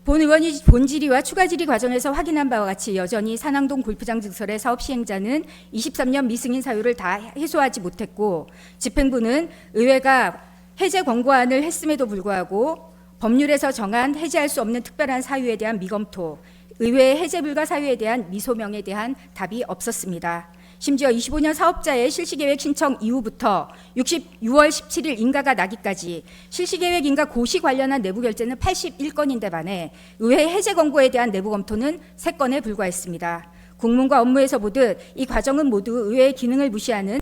본 의원이 본 질의와 추가 질의 과정에서 확인한 바와 같이 여전히 산왕동 골프장 증설의 사업 시행자는 23년 미승인 사유를 다 해소하지 못했고 집행부는 의회가 해제 권고안을 했음에도 불구하고 법률에서 정한 해제할 수 없는 특별한 사유에 대한 미검토, 의회의 해제 불가 사유에 대한 미소명에 대한 답이 없었습니다. 심지어 25년 사업자의 실시계획 신청 이후부터 6월 17일 인가가 나기까지 실시계획 인가 고시 관련한 내부 결재는 81건인데 반해 의회 해제 권고에 대한 내부 검토는 3건에 불과했습니다. 국문과 업무에서 보듯 이 과정은 모두 의회의 기능을 무시하는